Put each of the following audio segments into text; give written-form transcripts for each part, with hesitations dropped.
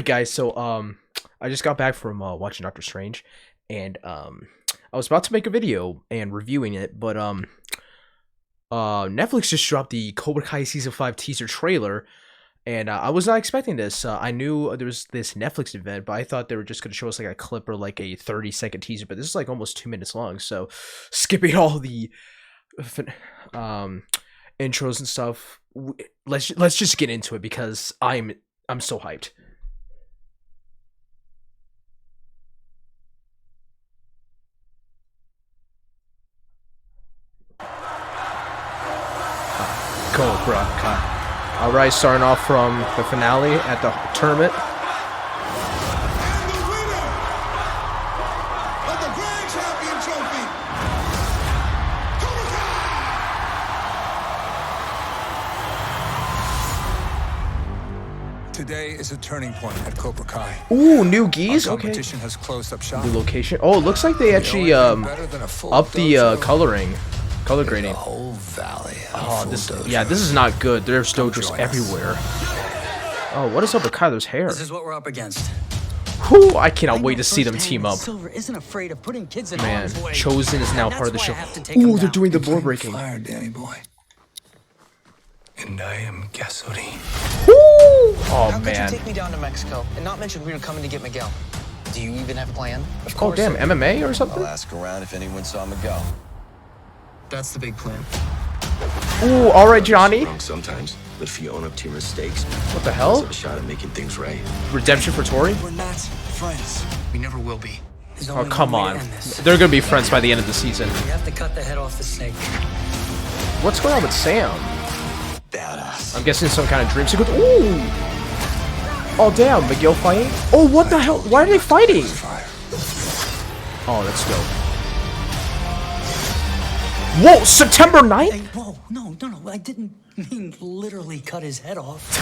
guys, so I just got back from watching Doctor Strange, and I was about to make a video and reviewing it, but Netflix just dropped the Cobra Kai season 5 teaser trailer, and I was not expecting this. I knew there was this Netflix event, but I thought they were just going to show us like a clip or like a 30-second teaser, but this is like almost 2 minutes long, so skipping all the intros and stuff, let's just get into it because I'm so hyped. Cobra Kai. Alright, starting off from the finale at the tournament. And the winner of the Grand Champion Trophy, Cobra Kai! Today is a turning point at Cobra Kai. Ooh, new geese. Our Okay. competition has closed up shop. New location. Oh, it looks like they actually upped the color grading. Whole valley. Oh, this is not good. There's dojos everywhere. Oh, what is up with Kyler's hair? This is what we're up against. Whew, I cannot wait to see them team up. Silver isn't afraid of putting kids in Man, harm's way. Chosen is now And part of the that's show. why I have to take him Ooh, they're down. doing the board breaking. Fire, Danny boy. And I am Gasoline. Woo! How Oh could man. you take me down to Mexico and not mention we were coming to get Miguel? Do you even have a plan? Of Oh damn, I do. MMA or something? I'll ask around if anyone saw Miguel. That's the big plan. Ooh, alright, Johnny. Wrong sometimes, but if you own up to your mistakes, What the you hell? have a shot at making things right. Redemption for Tory? We're not friends. We never will be. There's Oh, only come one way on. to end this. They're gonna be friends by the end of the season. You have to cut the head off the snake. What's going on with Sam? Badass. I'm guessing some kind of dream sequence. Ooh! Oh damn, Miguel fighting? Oh, what the hell? Why are they fighting? Oh, that's dope. Whoa, September 9th? Hey, whoa, no, I didn't mean literally cut his head off.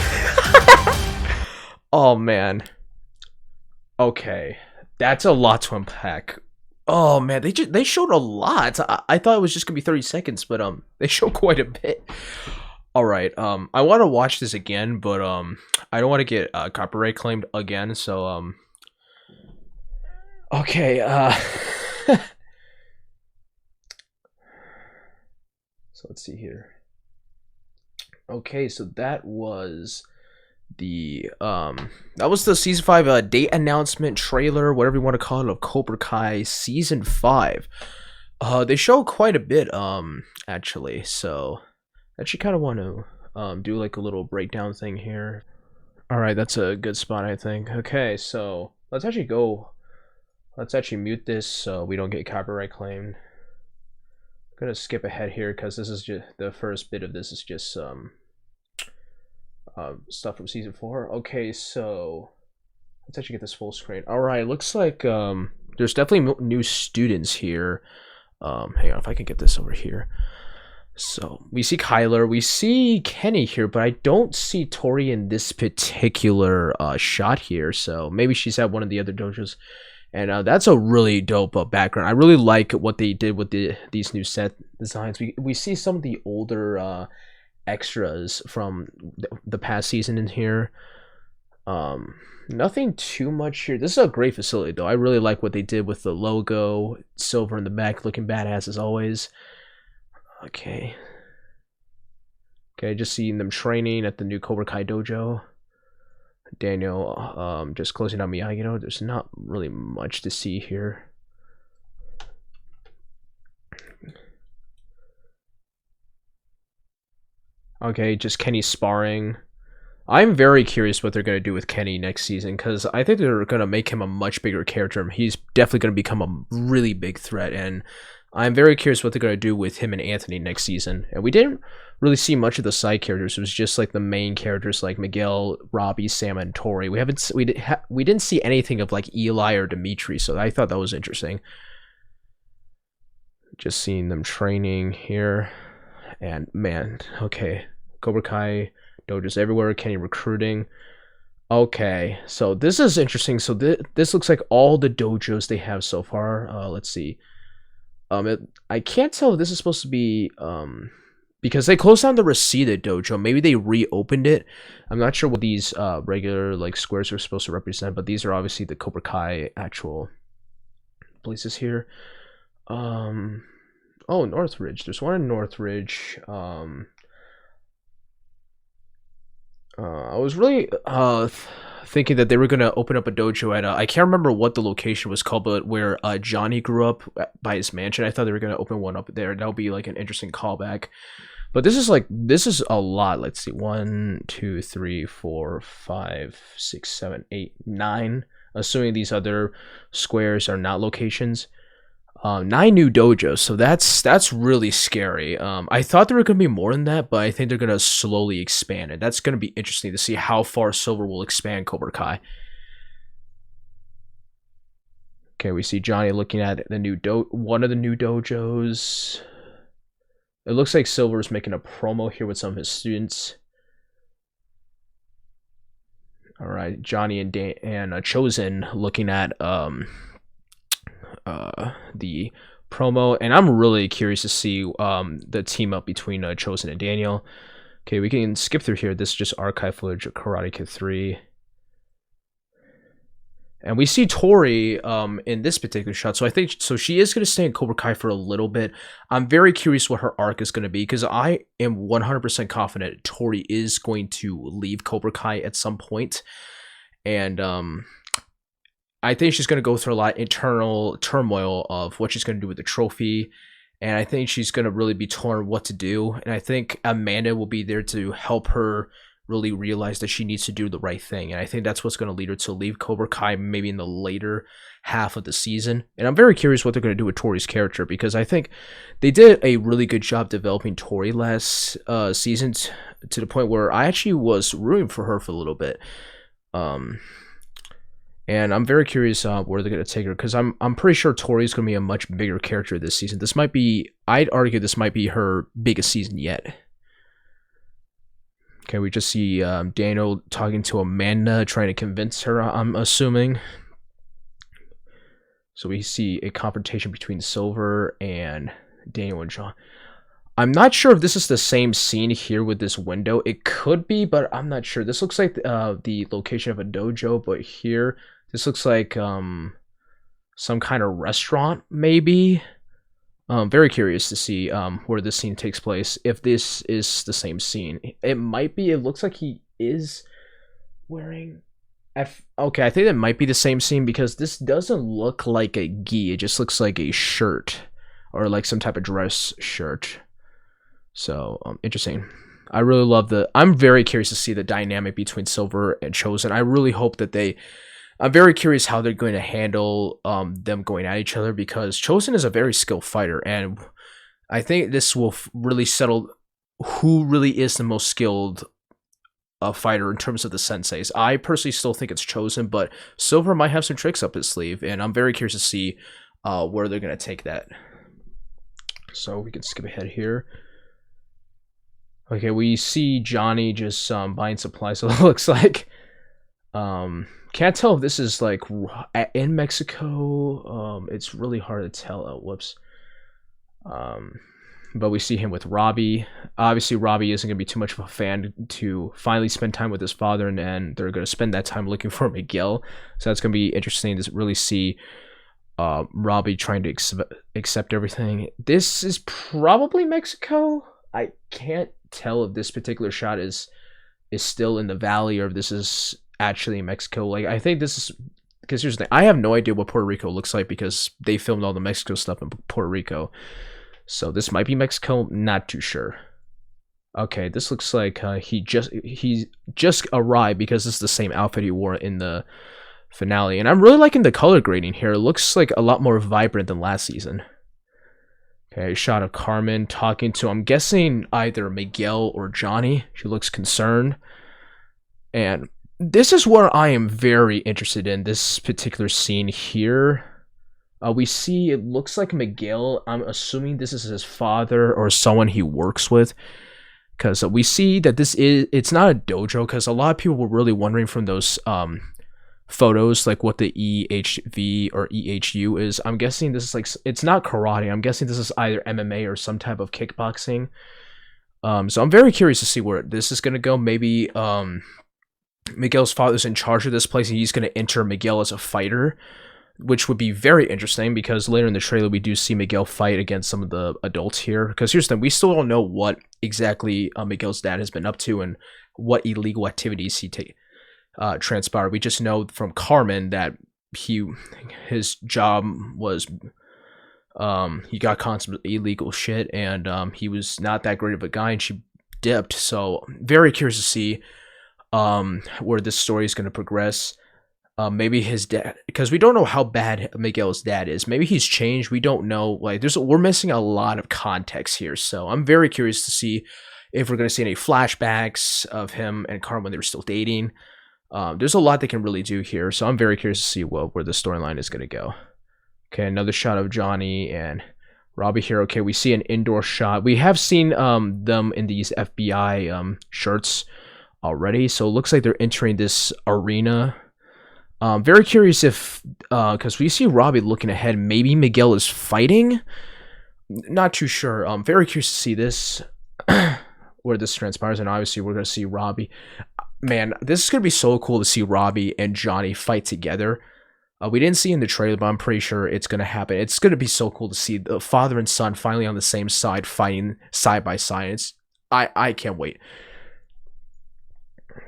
Oh man. Okay, that's a lot to unpack. Oh man, they showed a lot. I thought it was just gonna be 30 seconds, but they showed quite a bit. All right, I want to watch this again, but I don't want to get copyright claimed again. So okay, so let's see here. Okay, so that was the season 5 date announcement trailer, whatever you want to call it, of Cobra Kai season 5. They show quite a bit actually, so I actually kind of want to do like a little breakdown thing here. All right, that's a good spot, I think. Okay, so let's actually mute this so we don't get copyright claimed. I'm gonna skip ahead here because this is just the first bit of this is just stuff from season 4. Okay, so let's actually get this full screen. All right, looks like there's definitely new students here. Hang on, if I can get this over here. So we see Kyler, we see Kenny here, but I don't see Tory in this particular shot here. So maybe she's at one of the other dojos. And that's a really dope background. I really like what they did with these new set designs. We see some of the older extras from the past season in here. Nothing too much here. This is a great facility though. I really like what they did with the logo, silver in the back, looking badass as always. Okay, just seeing them training at the new Cobra Kai dojo. Daniel just closing out Miyagi. There's not really much to see here. Okay, just Kenny sparring. I'm very curious what they're going to do with Kenny next season, because I think they're going to make him a much bigger character. He's definitely going to become a really big threat, and I'm very curious what they're going to do with him and Anthony next season. And we didn't really see much of the side characters. It was just like the main characters like Miguel, Robbie, Sam, and Tory. We didn't see anything of like Eli or Dimitri, so I thought that was interesting. Just seeing them training here. And man, okay, Cobra Kai dojos everywhere, Kenny recruiting. Okay, so this is interesting. So this looks like all the dojos they have so far. Let's see. I can't tell if this is supposed to be because they closed down the Reseda dojo. Maybe they reopened it. I'm not sure what these regular like squares are supposed to represent, but these are obviously the Cobra Kai actual places here. Oh, Northridge. There's one in Northridge. I was really thinking that they were gonna open up a dojo at I can't remember what the location was called, but where Johnny grew up by his mansion. I thought they were gonna open one up there. That'll be like an interesting callback. But this is a lot. Let's see, 1, 2, 3, 4, 5, 6, 7, 8, 9. Assuming these other squares are not locations. 9 new dojos, so that's really scary. I thought there were gonna be more than that, but I think they're gonna slowly expand it. That's gonna be interesting to see how far Silver will expand Cobra Kai. Okay, we see Johnny looking at the new one of the new dojos. It looks like Silver's making a promo here with some of his students. All right, Johnny and Chosen looking at the promo, and I'm really curious to see the team up between Chosen and Daniel. Okay, we can skip through here. This is just archive footage of Karate Kid 3. And we see Tory in this particular shot. So I think she is going to stay in Cobra Kai for a little bit. I'm very curious what her arc is going to be, because I am 100% confident Tory is going to leave Cobra Kai at some point. And I think she's going to go through a lot of internal turmoil of what she's going to do with the trophy. And I think she's going to really be torn what to do. And I think Amanda will be there to help her really realize that she needs to do the right thing. And I think that's what's going to lead her to leave Cobra Kai maybe in the later half of the season. And I'm very curious what they're going to do with Tory's character, because I think they did a really good job developing Tory last season to the point where I actually was rooting for her for a little bit. And I'm very curious where they're going to take her, because I'm pretty sure Tory's going to be a much bigger character this season. This might be, I'd argue this might be her biggest season yet. Okay, we just see Daniel talking to Amanda, trying to convince her, I'm assuming. So we see a confrontation between Silver and Daniel and John. I'm not sure if this is the same scene here with this window. It could be, but I'm not sure. This looks like the location of a dojo, but here, this looks like some kind of restaurant, maybe. Very curious to see where this scene takes place, if this is the same scene. It might be. It looks like he is wearing... Okay, I think that might be the same scene, because this doesn't look like a gi. It just looks like a shirt, or like some type of dress shirt. So, interesting. I really love I'm very curious to see the dynamic between Silver and Chosen. I really hope that I'm very curious how they're going to handle them going at each other, because Chosen is a very skilled fighter, and I think this will really settle who really is the most skilled fighter in terms of the senseis. I personally still think it's Chosen, but Silver might have some tricks up his sleeve, and I'm very curious to see where they're going to take that. So we can skip ahead here. Okay, we see Johnny just buying supplies, so it looks like. Can't tell if this is like in Mexico. It's really hard to tell. Oh, whoops. But we see him with Robbie. Obviously, Robbie isn't going to be too much of a fan to finally spend time with his father, and then they're going to spend that time looking for Miguel. So that's going to be interesting to really see Robbie trying to accept everything. This is probably Mexico. I can't tell if this particular shot is still in the valley, or if this is actually in Mexico. Like, I think this is, because here's the thing, I have no idea what Puerto Rico looks like, because they filmed all the Mexico stuff in Puerto Rico. So this might be Mexico, not too sure. Okay, this looks like he just arrived, because this is the same outfit he wore in the finale. And I'm really liking the color grading here. It looks like a lot more vibrant than last season. Okay, shot of Carmen talking to, I'm guessing, either Miguel or Johnny. She looks concerned. And this is what I am very interested in, this particular scene here. We see, it looks like Miguel, I'm assuming this is his father or someone he works with. Because we see that it's not a dojo, because a lot of people were really wondering from those photos, like what the EHV or EHU is. I'm guessing this is like, it's not karate. I'm guessing this is either MMA or some type of kickboxing. So I'm very curious to see where this is gonna go. Maybe Miguel's father's in charge of this place, and he's gonna enter Miguel as a fighter, which would be very interesting because later in the trailer we do see Miguel fight against some of the adults here. Because here's the thing, we still don't know what exactly Miguel's dad has been up to and what illegal activities he transpired. We just know from Carmen that his job was he got constant illegal shit, and he was not that great of a guy, and she dipped. So very curious to see where this story is going to progress. Maybe his dad, because we don't know how bad Miguel's dad is. Maybe he's changed. We don't know. Like, we're missing a lot of context here. So I'm very curious to see if we're going to see any flashbacks of him and Carmen when they were still dating. There's a lot they can really do here. So I'm very curious to see where the storyline is going to go. Okay, another shot of Johnny and Robbie here. Okay, we see an indoor shot. We have seen them in these FBI shirts already. So it looks like they're entering this arena. Very curious if, because we see Robbie looking ahead, maybe Miguel is fighting. Not too sure. Very curious to see this, where this transpires, and obviously we're gonna see Robbie. Man, this is gonna be so cool to see Robbie and Johnny fight together. We didn't see in the trailer, but I'm pretty sure it's gonna happen. It's gonna be so cool to see the father and son finally on the same side, fighting side by side. I can't wait.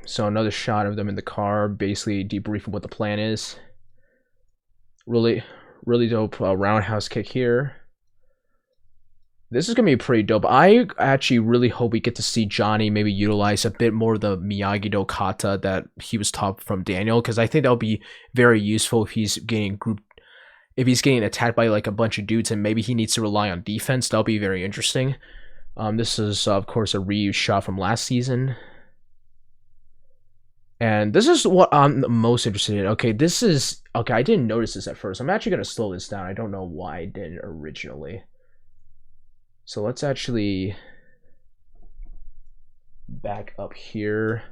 So another shot of them in the car, basically debriefing what the plan is. Really, really dope roundhouse kick here. This is going to be pretty dope. I actually really hope we get to see Johnny maybe utilize a bit more of the Miyagi-Do kata that he was taught from Daniel, because I think that'll be very useful if he's getting attacked by like a bunch of dudes and maybe he needs to rely on defense. That'll be very interesting. This is, of course, a reuse shot from last season. And this is what I'm most interested in. Okay, I didn't notice this at first. I'm actually going to slow this down. I don't know why I didn't originally. So let's actually back up here.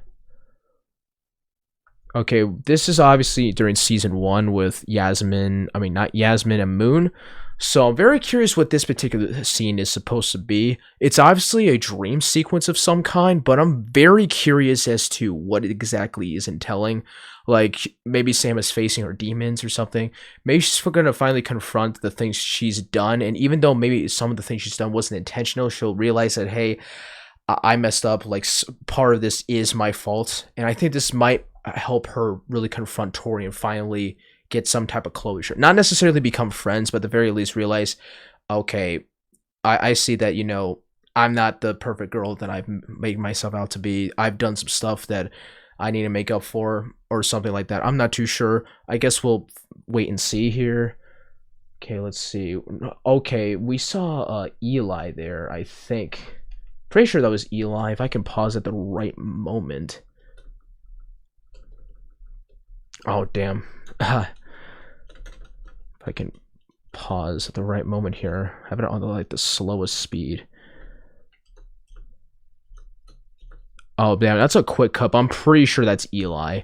Okay, this is obviously during season 1 with not Yasmin and Moon. So I'm very curious what this particular scene is supposed to be. It's obviously a dream sequence of some kind, but I'm very curious as to what it exactly is entailing. Like, maybe Sam is facing her demons or something. Maybe she's going to finally confront the things she's done, and even though maybe some of the things she's done wasn't intentional, she'll realize that, hey, I messed up, like, part of this is my fault. And I think this might help her really confront Tory and finally get some type of closure. Not necessarily become friends, but at the very least realize, okay, I see that, I'm not the perfect girl that I've made myself out to be. I've done some stuff that I need to make up for, or something like that. I'm not too sure. I guess we'll wait and see here. Okay, let's see. Okay, we saw Eli there, I think. Pretty sure that was Eli, if I can pause at the right moment. Oh, damn. If I can pause at the right moment here. Have it on the slowest speed. Oh, damn, that's a quick cup. I'm pretty sure that's Eli.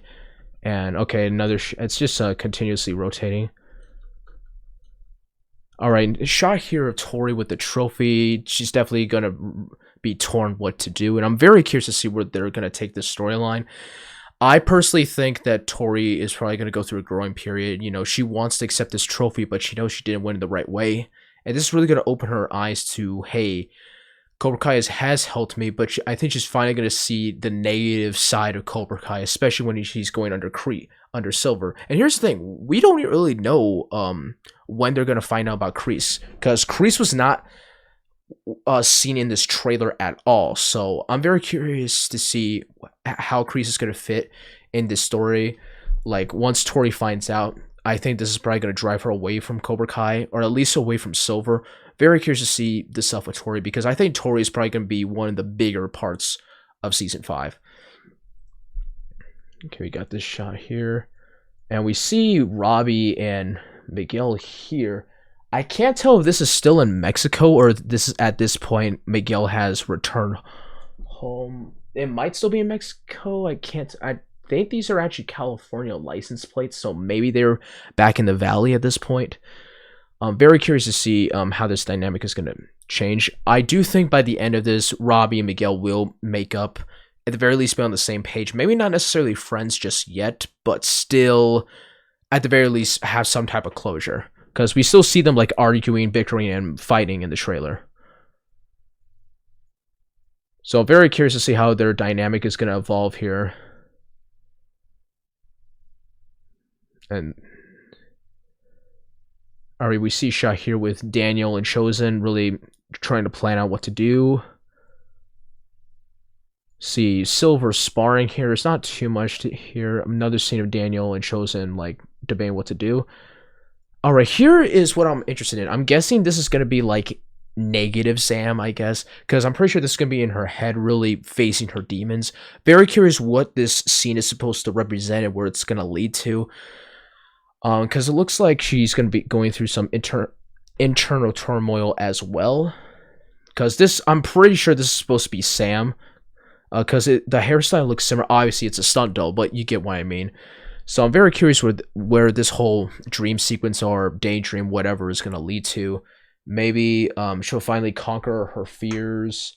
And, okay, it's just continuously rotating. Alright, shot here of Tory with the trophy. She's definitely going to be torn what to do. And I'm very curious to see where they're going to take this storyline. I personally think that Tory is probably going to go through a growing period. She wants to accept this trophy, but she knows she didn't win it the right way. And this is really going to open her eyes to, hey, Cobra Kai has helped me, but I think she's finally going to see the negative side of Cobra Kai, especially when she's going under Silver. And here's the thing, we don't really know when they're going to find out about Kreese, because Kreese was not seen in this trailer at all. So I'm very curious to see how Kreese is going to fit in this story. Like, once Tory finds out, I think this is probably going to drive her away from Cobra Kai, or at least away from Silver. Very curious to see this stuff with Tory, because I think Tory is probably going to be one of the bigger parts of Season 5. Okay, we got this shot here. And we see Robbie and Miguel here. I can't tell if this is still in Mexico, or this is at this point Miguel has returned home. It might still be in Mexico. I think these are actually California license plates, so maybe they're back in the valley at this point. I'm very curious to see how this dynamic is going to change. I do think by the end of this, Robbie and Miguel will make up, at the very least, be on the same page. Maybe not necessarily friends just yet, but still, at the very least, have some type of closure. Because we still see them like arguing, bickering, and fighting in the trailer. So I'm very curious to see how their dynamic is going to evolve here. And alright, we see a shot here with Daniel and Chosen really trying to plan out what to do. See Silver sparring here. It's not too much to hear. Another scene of Daniel and Chosen like debating what to do. Alright, here is what I'm interested in. I'm guessing this is going to be like negative Sam, I guess, because I'm pretty sure this is going to be in her head, really facing her demons. Very curious what this scene is supposed to represent and where it's going to lead to. Because it looks like she's going to be going through some internal turmoil as well. Because this, I'm pretty sure this is supposed to be Sam. Because the hairstyle looks similar. Obviously, it's a stunt double, but you get what I mean. So I'm very curious where this whole dream sequence or daydream, whatever, is going to lead to. Maybe she'll finally conquer her fears.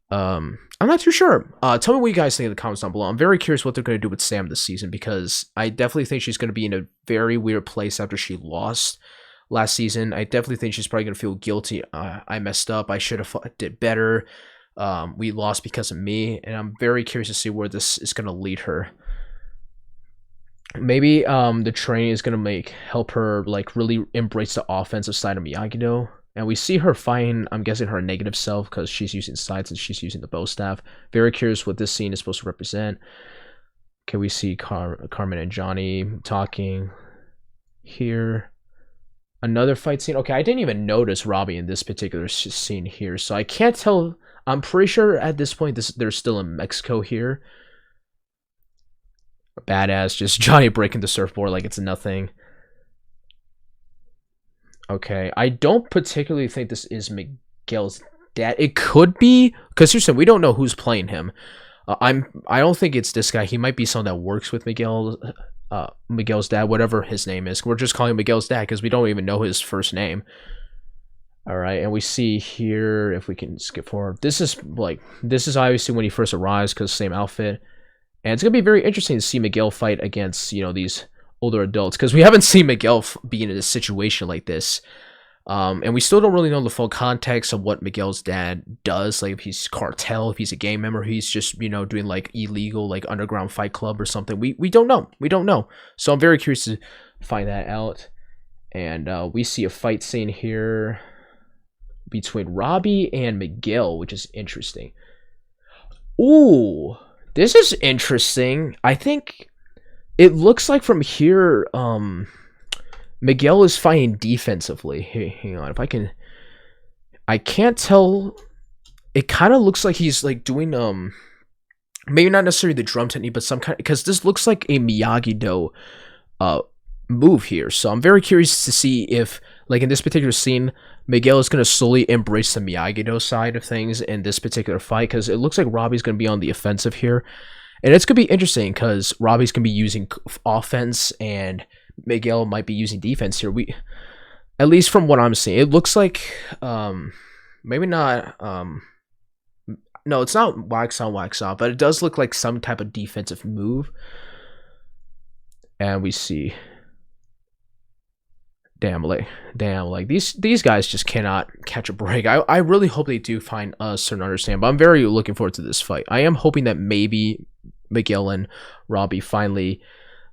I'm not too sure. Tell me what you guys think in the comments down below. I'm very curious what they're going to do with Sam this season, because I definitely think she's going to be in a very weird place after she lost last season. I definitely think she's probably going to feel guilty. I messed up. I should have did better. We lost because of me, and I'm very curious to see where this is going to lead her. Maybe the training is going to help her like really embrace the offensive side of Miyagi-Do. And we see her fighting, I'm guessing, her negative self, because she's using sides and she's using the bow staff. Very curious what this scene is supposed to represent. Okay, we see Carmen and Johnny talking here. Another fight scene. Okay, I didn't even notice Robbie in this particular scene here, so I can't tell. I'm pretty sure at this point they're still in Mexico here. Badass, just Johnny breaking the surfboard like it's nothing. Okay, I don't particularly think this is Miguel's dad. It could be, because seriously, we don't know who's playing him. I don't think it's this guy. He might be someone that works with Miguel's dad, whatever his name is. We're just calling him Miguel's dad because we don't even know his first name. All right, and we see here, if we can skip forward, this is obviously when he first arrives, because same outfit. And it's gonna be very interesting to see Miguel fight against, these older adults, because we haven't seen Miguel be in a situation like this, and we still don't really know the full context of what Miguel's dad does, like if he's cartel, if he's a gang member, he's just doing like illegal like underground fight club or something. We don't know, so I'm very curious to find that out. And we see a fight scene here between Robbie and Miguel, which is interesting. Ooh, this is interesting. I think it looks like from here, Miguel is fighting defensively. Hey, hang on, I can't tell. It kind of looks like he's like doing, maybe not necessarily the drum technique, but some kind, because this looks like a Miyagi-Do, move here. So I'm very curious to see if, like in this particular scene, Miguel is going to slowly embrace the Miyagi-Do side of things in this particular fight, because it looks like Robbie's going to be on the offensive here. And it's going to be interesting because Robbie's going to be using offense and Miguel might be using defense here. At least from what I'm seeing, it looks like, maybe not, no, it's not wax on, wax off, but it does look like some type of defensive move. And we see, damn, like these guys just cannot catch a break. I really hope they do find a certain understanding, but I'm very looking forward to this fight. I am hoping that maybe Miguel and Robbie finally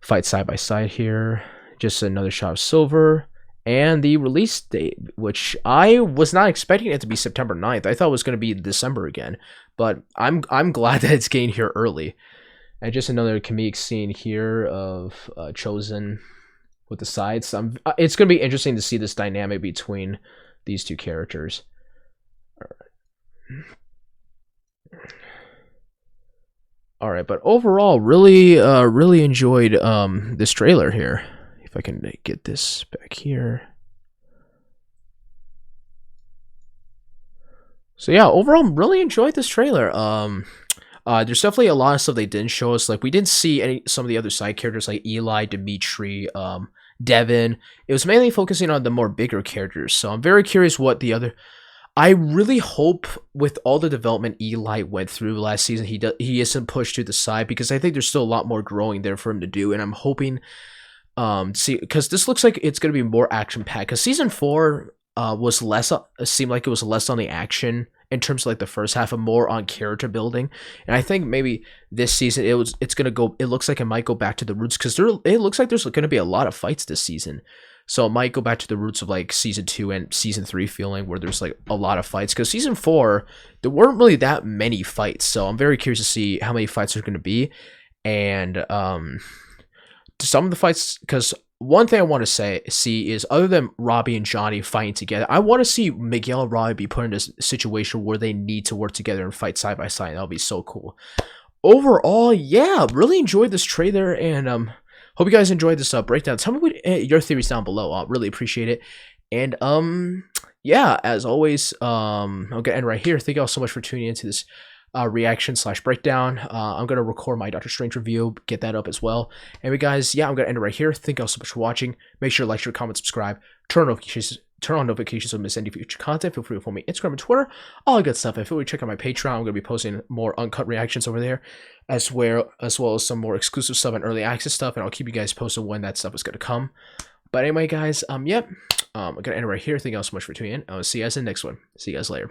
fight side by side here. Just another shot of Silver. And the release date, which I was not expecting it to be September 9th. I thought it was going to be December again. But I'm glad that it's getting here early. And just another comedic scene here of Chosen with the sides. It's going to be interesting to see this dynamic between these two characters. All right, but overall, really enjoyed this trailer here. If I can get this back here. So yeah, overall, really enjoyed this trailer. There's definitely a lot of stuff they didn't show us. Like we didn't see some of the other side characters like Eli, Dimitri, Devin. It was mainly focusing on the more bigger characters. So I'm very curious what the other. I really hope with all the development Eli went through last season, he isn't pushed to the side, because I think there's still a lot more growing there for him to do, and I'm hoping see, because this looks like it's going to be more action packed, because season 4 was less seemed like it was less on the action in terms of like the first half, and more on character building. And I think maybe this season it's going to go, it looks like it might go back to the roots, because it looks like there's going to be a lot of fights this season. So it might go back to the roots of like season 2 and season 3 feeling, where there's like a lot of fights, because season 4 there weren't really that many fights. So I'm very curious to see how many fights there's going to be. And some of the fights, because one thing I want to see is, other than Robbie and Johnny fighting together, I want to see Miguel and Robbie be put in a situation where they need to work together and fight side by side. That'll be so cool. Overall, yeah, really enjoyed this trailer, and hope you guys enjoyed this breakdown. Tell me what your theories down below. I'll really appreciate it. And yeah, as always, I'm gonna end right here. Thank you all so much for tuning into this reaction / breakdown. I'm gonna record my Doctor Strange review, get that up as well. Anyway, guys, yeah, I'm gonna end it right here. Thank you all so much for watching. Make sure to like, share, comment, subscribe, turn on notifications so you miss any future content. Feel free to follow me on Instagram and Twitter, all that good stuff. And feel free to check out my Patreon. I'm gonna be posting more uncut reactions over there, as well as some more exclusive stuff and early access stuff. And I'll keep you guys posted when that stuff is gonna come. But anyway, guys, yep, I'm gonna end it right here. Thank you all so much for tuning in. I'll see you guys in the next one. See you guys later.